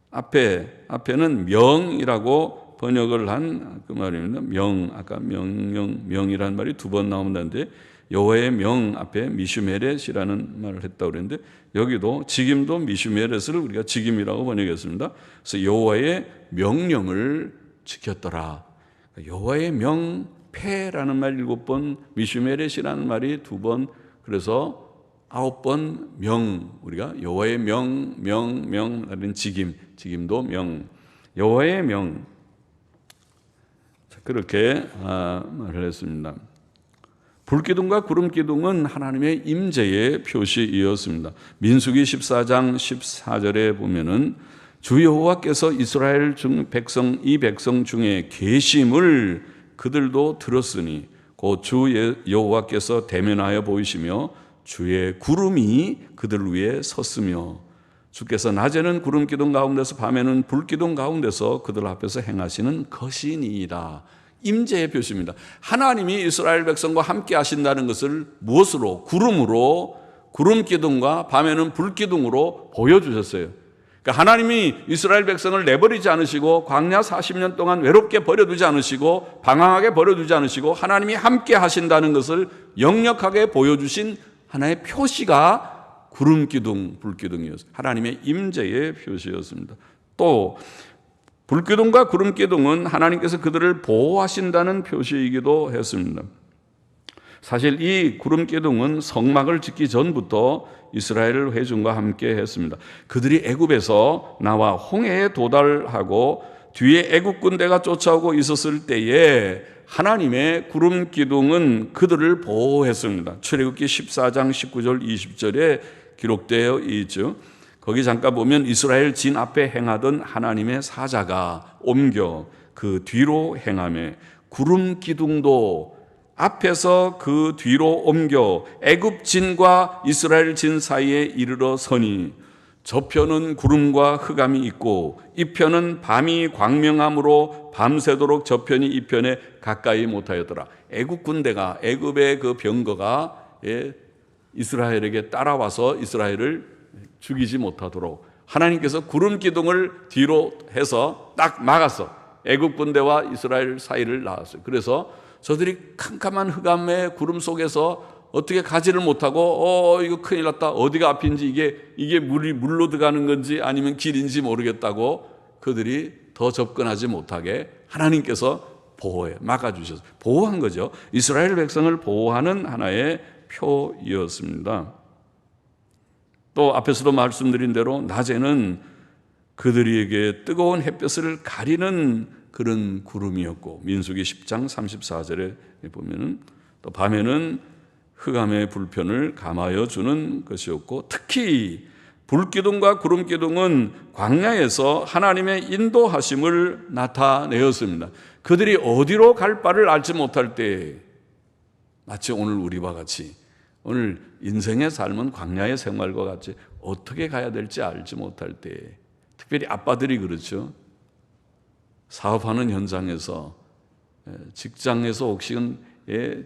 Speaker 1: 앞에는 명이라고 번역을 한 그 말입니다. 아까 명이라는 말이 두 번 나온다는데, 여호와의 명 앞에 미슈메렛이라는 말을 했다고 그랬는데, 여기도 직임도 미슈메렛을 우리가 직임이라고 번역했습니다. 그래서 여호와의 명령을 지켰더라. 여호와의 명패라는 말 7번, 미슈메렛이라는 말이 2번, 그래서 9번 우리가 여호와의 명, 직임도 명, 여호와의 명, 그렇게 말을 했습니다. 불기둥과 구름기둥은 하나님의 임재의 표시이었습니다. 민수기 14장 14절에 보면은 주 여호와께서 이스라엘 이 백성 중에 계심을 그들도 들었으니 곧 주 여호와께서 대면하여 보이시며 주의 구름이 그들 위에 섰으며, 주께서 낮에는 구름기둥 가운데서 밤에는 불기둥 가운데서 그들 앞에서 행하시는 것이니이다. 임재의 표시입니다. 하나님이 이스라엘 백성과 함께 하신다는 것을 무엇으로? 구름으로, 구름기둥과 밤에는 불기둥으로 보여주셨어요. 그러니까 하나님이 이스라엘 백성을 내버리지 않으시고 광야 40년 동안 외롭게 버려두지 않으시고 방황하게 버려두지 않으시고 하나님이 함께 하신다는 것을 역력하게 보여주신 하나의 표시가 구름기둥, 불기둥이었어요. 하나님의 임재의 표시였습니다. 또 불기둥과 구름기둥은 하나님께서 그들을 보호하신다는 표시이기도 했습니다. 사실 이 구름기둥은 성막을 짓기 전부터 이스라엘 회중과 함께 했습니다. 그들이 애굽에서 나와 홍해에 도달하고 뒤에 애굽 군대가 쫓아오고 있었을 때에 하나님의 구름기둥은 그들을 보호했습니다. 출애굽기 14장 19절 20절에 기록되어 있죠. 거기 잠깐 보면 이스라엘 진 앞에 행하던 하나님의 사자가 옮겨 그 뒤로 행하며, 구름 기둥도 앞에서 그 뒤로 옮겨 애굽 진과 이스라엘 진 사이에 이르러 서니, 저편은 구름과 흑암이 있고 이 편은 밤이 광명함으로 밤새도록 저편이 이 편에 가까이 못하였더라. 애굽 군대가, 애굽의 그 병거가 이스라엘에게 따라와서 이스라엘을 죽이지 못하도록 하나님께서 구름 기둥을 뒤로 해서 딱 막았어. 애굽 군대와 이스라엘 사이를 나왔어요. 그래서 저들이 캄캄한 흑암의 구름 속에서 어떻게 가지를 못하고 이거 큰일 났다. 어디가 앞인지 이게 물로 들어가는 건지 아니면 길인지 모르겠다고 그들이 더 접근하지 못하게 하나님께서 막아주셔서 보호한 거죠. 이스라엘 백성을 보호하는 하나의 표이었습니다. 또 앞에서도 말씀드린 대로 낮에는 그들에게 뜨거운 햇볕을 가리는 그런 구름이었고 민수기 10장 34절에 보면은 또 밤에는 흑암의 불편을 감하여 주는 것이었고 특히 불기둥과 구름기둥은 광야에서 하나님의 인도하심을 나타내었습니다. 그들이 어디로 갈 바를 알지 못할 때 마치 오늘 우리와 같이 오늘 인생의 삶은 광야의 생활과 같이 어떻게 가야 될지 알지 못할 때 특별히 아빠들이 그렇죠. 사업하는 현장에서 직장에서 혹시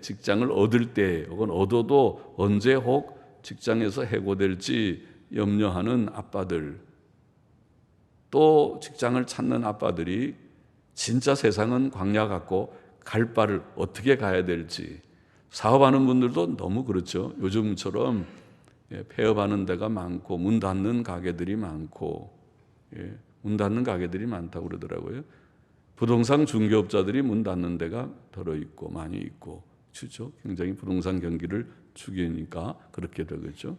Speaker 1: 직장을 얻을 때 혹은 얻어도 언제 혹 직장에서 해고될지 염려하는 아빠들 또 직장을 찾는 아빠들이 진짜 세상은 광야 같고 갈 바를 어떻게 가야 될지 사업하는 분들도 너무 그렇죠. 요즘처럼 폐업하는 데가 많고 문 닫는 가게들이 많고 문 닫는 가게들이 많다고 그러더라고요. 부동산 중개업자들이 문 닫는 데가 덜어 있고 많이 있고 그렇죠. 굉장히 부동산 경기를 죽이니까 그렇게 되겠죠.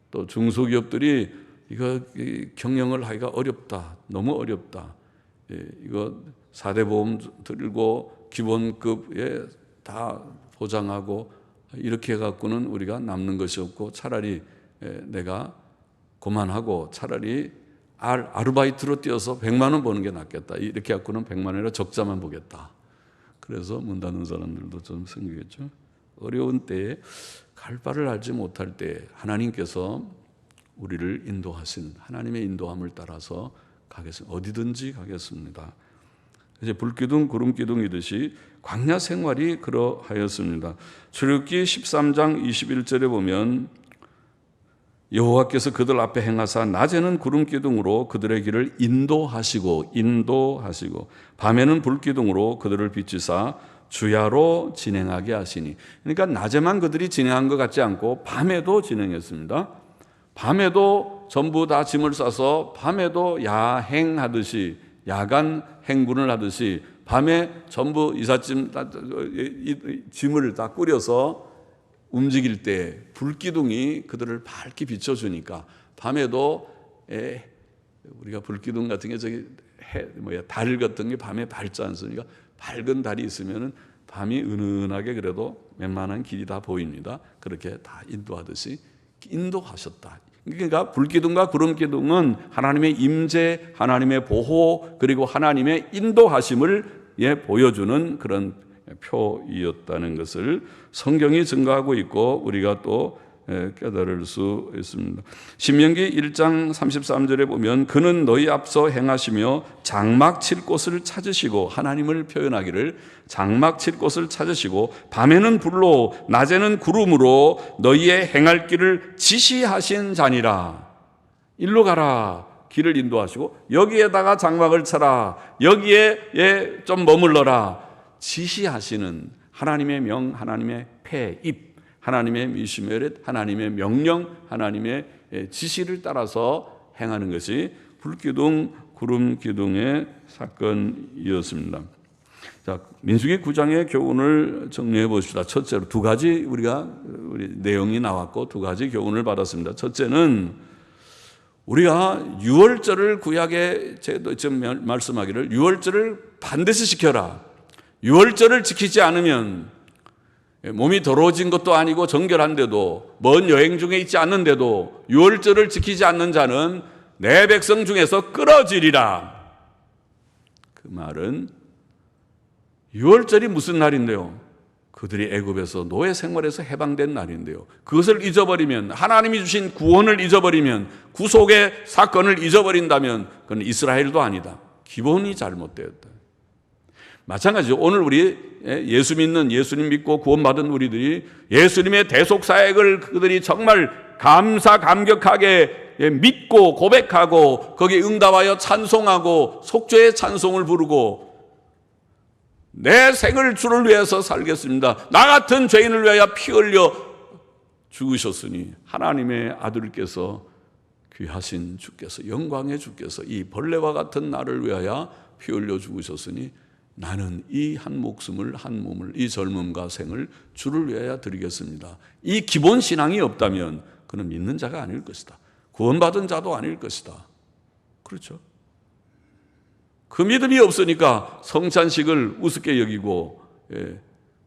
Speaker 1: 또 중소기업들이 이거 경영을 하기가 어렵다. 너무 어렵다. 이거 4대 보험 들고 기본급에 다 보장하고 이렇게 해갖고는 우리가 남는 것이 없고 차라리 내가 그만하고 차라리 아르바이트로 뛰어서 100만 원 버는 게 낫겠다. 이렇게 갖고는 100만 원이라 적자만 보겠다. 그래서 문 닫는 사람들도 좀 생기겠죠. 어려운 때에 갈 바를 알지 못할 때 하나님께서 우리를 인도하신 하나님의 인도함을 따라서 가겠습니다. 어디든지 가겠습니다. 이제 불기둥 구름기둥이듯이 광야 생활이 그러하였습니다. 출애굽기 13장 21절에 보면 여호와께서 그들 앞에 행하사 낮에는 구름기둥으로 그들의 길을 인도하시고 밤에는 불기둥으로 그들을 비추사 주야로 진행하게 하시니. 그러니까 낮에만 그들이 진행한 것 같지 않고 밤에도 진행했습니다. 밤에도 전부 다 짐을 싸서 밤에도 야행하듯이 야간 행군을 하듯이 밤에 전부 짐을 다 꾸려서 움직일 때 불기둥이 그들을 밝게 비춰주니까 밤에도 우리가 불기둥 같은 게 저기 달 같은 게 밤에 밝지 않습니까? 밝은 달이 있으면은 밤이 은은하게 그래도 웬만한 길이 다 보입니다. 그렇게 다 인도하듯이 인도하셨다. 그러니까 불기둥과 구름기둥은 하나님의 임재, 하나님의 보호 그리고 하나님의 인도하심을 보여주는 그런 표이었다는 것을 성경이 증거하고 있고 우리가 또 깨달을 수 있습니다. 신명기 1장 33절에 보면 그는 너희 앞서 행하시며 장막 칠 곳을 찾으시고 하나님을 표현하기를 장막 칠 곳을 찾으시고 밤에는 불로 낮에는 구름으로 너희의 행할 길을 지시하신 자니라. 일로 가라. 길을 인도하시고 여기에다가 장막을 쳐라. 여기에 좀 머물러라. 지시하시는 하나님의 명, 하나님의 폐입, 하나님의 미시메렛, 하나님의 명령, 하나님의 지시를 따라서 행하는 것이 불기둥, 구름기둥의 사건이었습니다. 자, 민수기 9장의 교훈을 정리해 보십시다. 첫째로 두 가지 우리 내용이 나왔고 두 가지 교훈을 받았습니다. 첫째는 우리가 유월절을 구약의 제도 지금 말씀하기를 유월절을 반드시 지켜라. 유월절을 지키지 않으면 몸이 더러워진 것도 아니고 정결한데도 먼 여행 중에 있지 않는데도 유월절을 지키지 않는 자는 내 백성 중에서 끊어지리라. 그 말은 유월절이 무슨 날인데요? 그들이 애굽에서 노예 생활에서 해방된 날인데요. 그것을 잊어버리면, 하나님이 주신 구원을 잊어버리면, 구속의 사건을 잊어버린다면 그건 이스라엘도 아니다. 기본이 잘못되었다. 마찬가지로 오늘 우리 예수 믿는, 예수님 믿고 구원받은 우리들이 예수님의 대속사역을 그들이 정말 감격하게 믿고 고백하고 거기에 응답하여 찬송하고 속죄의 찬송을 부르고, 내 생을 주를 위해서 살겠습니다, 나 같은 죄인을 위하여 피 흘려 죽으셨으니 하나님의 아들께서, 귀하신 주께서, 영광의 주께서 이 벌레와 같은 나를 위하여 피 흘려 죽으셨으니 나는 이 한 목숨을, 한 몸을, 이 젊음과 생을 주를 위하여 드리겠습니다. 이 기본 신앙이 없다면 그는 믿는 자가 아닐 것이다. 구원받은 자도 아닐 것이다. 그렇죠? 그 믿음이 없으니까 성찬식을 우습게 여기고,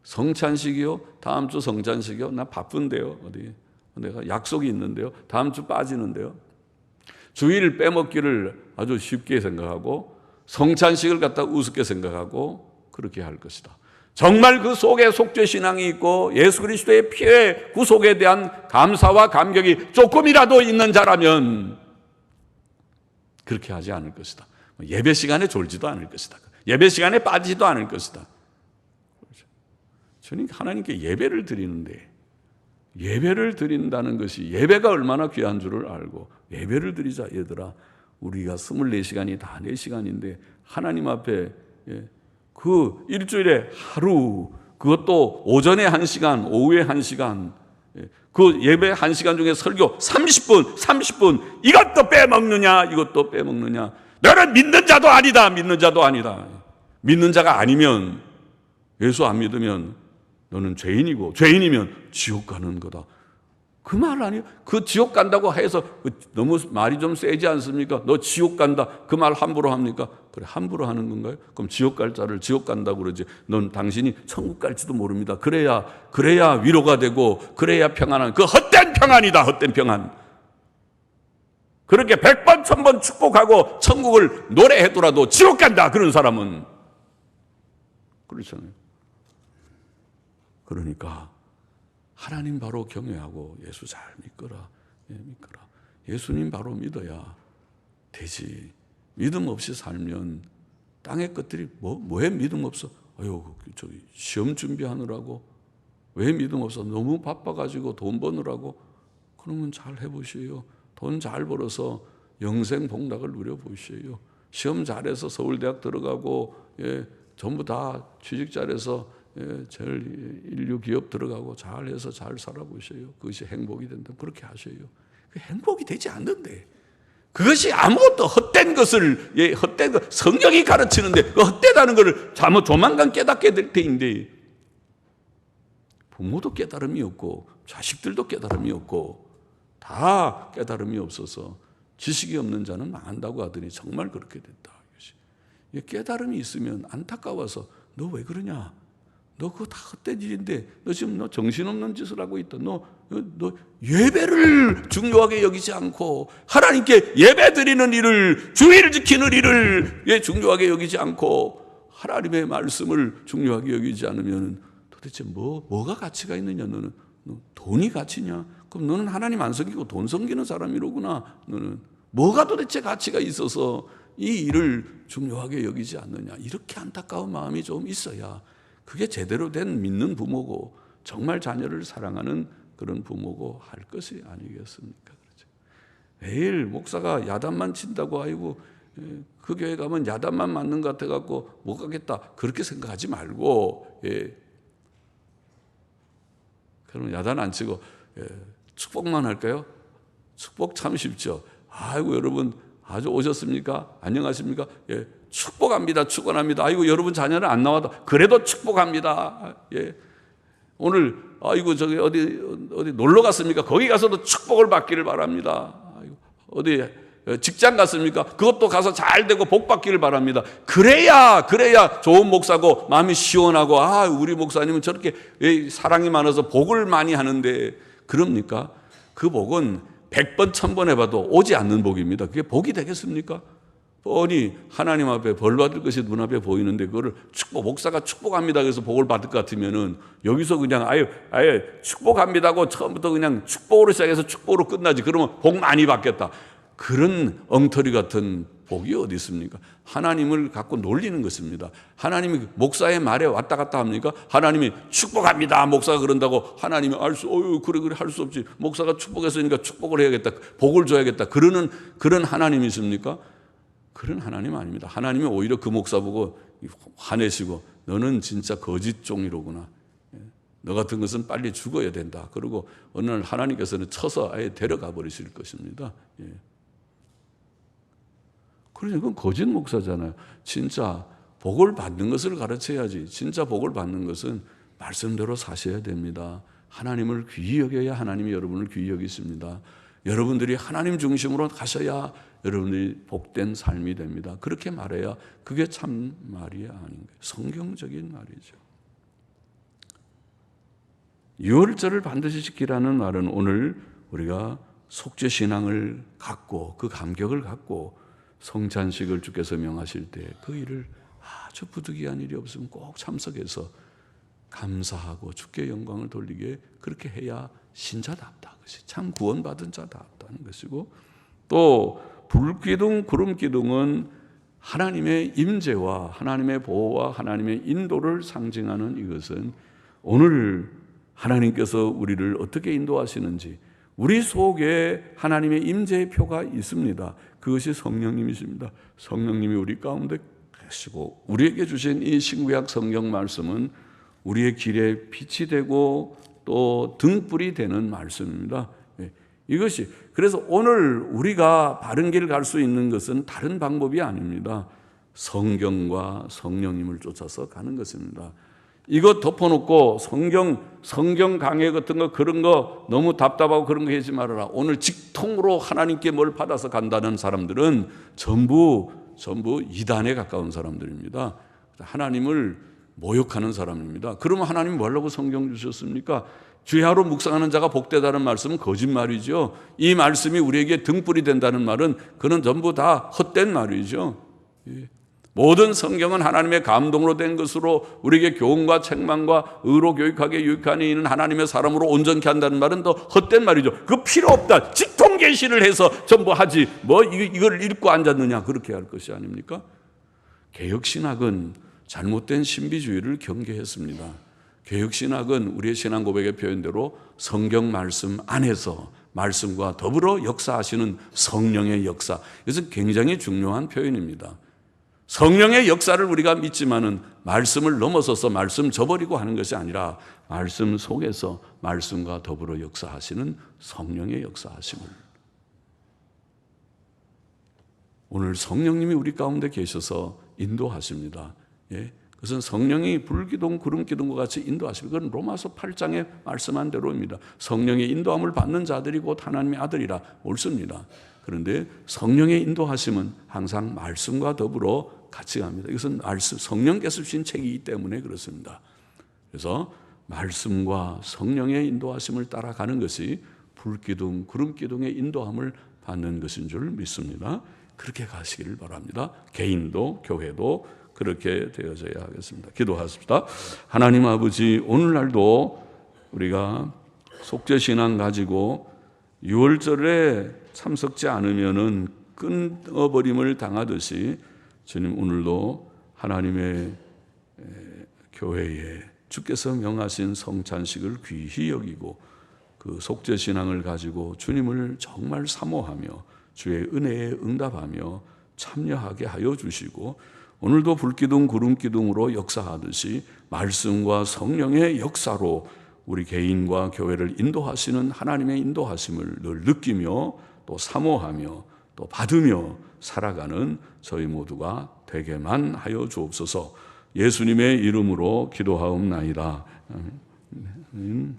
Speaker 1: 성찬식이요? 다음 주 성찬식이요? 나 바쁜데요. 어디 내가 약속이 있는데요. 다음 주 빠지는데요. 주일 빼먹기를 아주 쉽게 생각하고 성찬식을 갖다 우습게 생각하고 그렇게 할 것이다. 정말 그 속에 속죄신앙이 있고 예수 그리스도의 피의 구속에 대한 감사와 감격이 조금이라도 있는 자라면 그렇게 하지 않을 것이다. 예배 시간에 졸지도 않을 것이다. 예배 시간에 빠지지도 않을 것이다. 저는 하나님께 예배를 드리는데, 예배를 드린다는 것이, 예배가 얼마나 귀한 줄을 알고 예배를 드리자. 얘들아, 우리가 24시간이 다 4시간인데 하나님 앞에 그 일주일에 하루, 그것도 오전에 1시간, 오후에 1시간, 그 예배 1시간 중에 설교 30분 이것도 빼먹느냐, 이것도 빼먹느냐. 너는 믿는 자도 아니다. 믿는 자도 아니다. 믿는 자가 아니면, 예수 안 믿으면 너는 죄인이고, 죄인이면 지옥 가는 거다. 그 말 아니에요? 그 지옥 간다고 해서 너무 말이 좀 세지 않습니까? 너 지옥 간다, 그 말 함부로 합니까? 그래, 함부로 하는 건가요? 그럼 지옥 갈 자를 지옥 간다고 그러지. 넌 당신이 천국 갈지도 모릅니다. 그래야 위로가 되고, 그래야 평안한, 그 헛된 평안이다. 헛된 평안. 그렇게 100번 1000번 축복하고 천국을 노래해더라도 지옥 간다, 그런 사람은. 그렇잖아요. 그러니까 하나님 바로 경외하고 예수 잘 믿거라. 믿거라. 예수님 바로 믿어야 되지. 믿음 없이 살면 땅의 것들이 뭐에 믿음 없어? 아유, 저기 시험 준비하느라고. 왜 믿음 없어? 너무 바빠가지고 돈 버느라고. 그러면 잘 해보시오. 돈 잘 벌어서 영생 복락을 누려보시오. 시험 잘해서 서울대학 들어가고, 전부 다 취직 잘해서 제일 인류 기업 들어가고 잘해서 잘 살아보세요. 그것이 행복이 된다. 그렇게 하셔요. 행복이 되지 않는데, 그것이 아무것도 헛된 것을, 헛된 것, 성경이 가르치는데 그 헛되다는 것을 조만간 깨닫게 될 테인데, 부모도 깨달음이 없고 자식들도 깨달음이 없고 다 깨달음이 없어서 지식이 없는 자는 망한다고 하더니 정말 그렇게 됐다. 깨달음이 있으면 안타까워서, 너 왜 그러냐? 너 그거 다 헛된 일인데, 너 지금 정신없는 짓을 하고 있다. 너 예배를 중요하게 여기지 않고, 하나님께 예배 드리는 일을, 주의를 지키는 일을 중요하게 여기지 않고, 하나님의 말씀을 중요하게 여기지 않으면 도대체 뭐가 가치가 있느냐? 너는 돈이 가치냐? 그럼 너는 하나님 안 섬기고 돈 섬기는 사람이로구나. 너는 뭐가 도대체 가치가 있어서 이 일을 중요하게 여기지 않느냐? 이렇게 안타까운 마음이 좀 있어야 그게 제대로 된 믿는 부모고 정말 자녀를 사랑하는 그런 부모고 할 것이 아니겠습니까? 그렇죠? 매일 목사가 야단만 친다고, 아이고 그 교회 가면 야단만 맞는 것 같아갖고 못 가겠다, 그렇게 생각하지 말고, 그러면 야단 안 치고 축복만 할까요? 축복 참 쉽죠. 아이고 여러분 아주 오셨습니까? 안녕하십니까? 축복합니다. 축원합니다. 아이고 여러분 자녀는 안 나와도 그래도 축복합니다. 오늘 아이고 저기 어디 놀러 갔습니까? 거기 가서도 축복을 받기를 바랍니다. 아이고, 어디 직장 갔습니까? 그것도 가서 잘 되고 복 받기를 바랍니다. 그래야 좋은 목사고 마음이 시원하고, 아 우리 목사님은 저렇게 사랑이 많아서 복을 많이 하는데, 그럽니까? 그 복은 100번 1000번 해봐도 오지 않는 복입니다. 그게 복이 되겠습니까? 뻔히 하나님 앞에 벌 받을 것이 눈앞에 보이는데 그거를 목사가 축복합니다 그래서 복을 받을 것 같으면은 여기서 그냥 아예 축복합니다고 처음부터 그냥 축복으로 시작해서 축복으로 끝나지. 그러면 복 많이 받겠다. 그런 엉터리 같은 복이 어디 있습니까? 하나님을 갖고 놀리는 것입니다. 하나님이 목사의 말에 왔다 갔다 합니까? 하나님이 축복합니다. 목사가 그런다고 하나님이 그래 할 수 없지. 목사가 축복했으니까 축복을 해야겠다. 복을 줘야겠다. 그런 하나님이십니까? 그런 하나님 아닙니다. 하나님이 오히려 그 목사 보고 화내시고 너는 진짜 거짓 종이로구나. 너 같은 것은 빨리 죽어야 된다. 그리고 어느 날 하나님께서는 쳐서 아예 데려가 버리실 것입니다. 그러니 그건 거짓 목사잖아요. 진짜 복을 받는 것을 가르쳐야지. 진짜 복을 받는 것은 말씀대로 사셔야 됩니다. 하나님을 귀히 여겨야 하나님이 여러분을 귀히 여기십니다. 여러분들이 하나님 중심으로 가셔야 여러분들이 복된 삶이 됩니다. 그렇게 말해야 그게 참 말이 아닌가요? 성경적인 말이죠. 유월절을 반드시 지키라는 말은 오늘 우리가 속죄신앙을 갖고 그 감격을 갖고 성찬식을 주께서 명하실 때 그 일을 아주 부득이한 일이 없으면 꼭 참석해서 감사하고 주께 영광을 돌리게 그렇게 해야 신자답다. 그것이 참 구원받은 자답다는 것이고, 또 불기둥 구름기둥은 하나님의 임재와 하나님의 보호와 하나님의 인도를 상징하는 이것은 오늘 하나님께서 우리를 어떻게 인도하시는지 우리 속에 하나님의 임재의 표가 있습니다. 그것이 성령님이십니다. 성령님이 우리 가운데 계시고 우리에게 주신 이 신구약 성경 말씀은 우리의 길에 빛이 되고 또 등불이 되는 말씀입니다. 이것이 그래서 오늘 우리가 바른 길을 갈 수 있는 것은 다른 방법이 아닙니다. 성경과 성령님을 쫓아서 가는 것입니다. 이거 덮어놓고 성경 강해 같은 거 그런 거 너무 답답하고 그런 거 하지 말아라. 오늘 직통으로 하나님께 뭘 받아서 간다는 사람들은 전부 이단에 가까운 사람들입니다. 하나님을 모욕하는 사람입니다. 그러면 하나님 뭐라고 성경 주셨습니까? 주야로 묵상하는 자가 복되다는 말씀은 거짓말이죠. 이 말씀이 우리에게 등불이 된다는 말은 그는 전부 다 헛된 말이죠. 모든 성경은 하나님의 감동으로 된 것으로 우리에게 교훈과 책망과 의로 교육하게 유익하니 이는 하나님의 사람으로 온전케 한다는 말은 더 헛된 말이죠. 그거 필요 없다. 직통 계시를 해서 전부 하지. 이걸 읽고 앉았느냐 그렇게 할 것이 아닙니까? 개혁신학은 잘못된 신비주의를 경계했습니다. 개혁신학은 우리의 신앙 고백의 표현대로 성경 말씀 안에서 말씀과 더불어 역사하시는 성령의 역사. 이것은 굉장히 중요한 표현입니다. 성령의 역사를 우리가 믿지만은 말씀을 넘어서서 말씀 저버리고 하는 것이 아니라 말씀 속에서 말씀과 더불어 역사하시는 성령의 역사하심을. 오늘 성령님이 우리 가운데 계셔서 인도하십니다. 그것은 성령이 불기둥 구름기둥과 같이 인도하십니다. 그건 로마서 8장에 말씀한 대로입니다. 성령의 인도함을 받는 자들이 곧 하나님의 아들이라 옳습니다. 그런데 성령의 인도하심은 항상 말씀과 더불어 같이 갑니다. 이것은 성령께서 주신 책이기 때문에 그렇습니다. 그래서 말씀과 성령의 인도하심을 따라가는 것이 불기둥, 구름기둥의 인도함을 받는 것인 줄 믿습니다. 그렇게 가시기를 바랍니다. 개인도 교회도 그렇게 되어져야 하겠습니다. 기도하십시다. 하나님 아버지, 오늘날도 우리가 속죄신앙 가지고 유월절에 참석지 않으면은 끊어버림을 당하듯이 주님 오늘도 하나님의 교회에 주께서 명하신 성찬식을 귀히 여기고 그 속죄신앙을 가지고 주님을 정말 사모하며 주의 은혜에 응답하며 참여하게 하여 주시고 오늘도 불기둥 구름기둥으로 역사하듯이 말씀과 성령의 역사로 우리 개인과 교회를 인도하시는 하나님의 인도하심을 늘 느끼며 또 사모하며 또 받으며 살아가는 저희 모두가 되게만 하여 주옵소서. 예수님의 이름으로 기도하옵나이다. 아멘.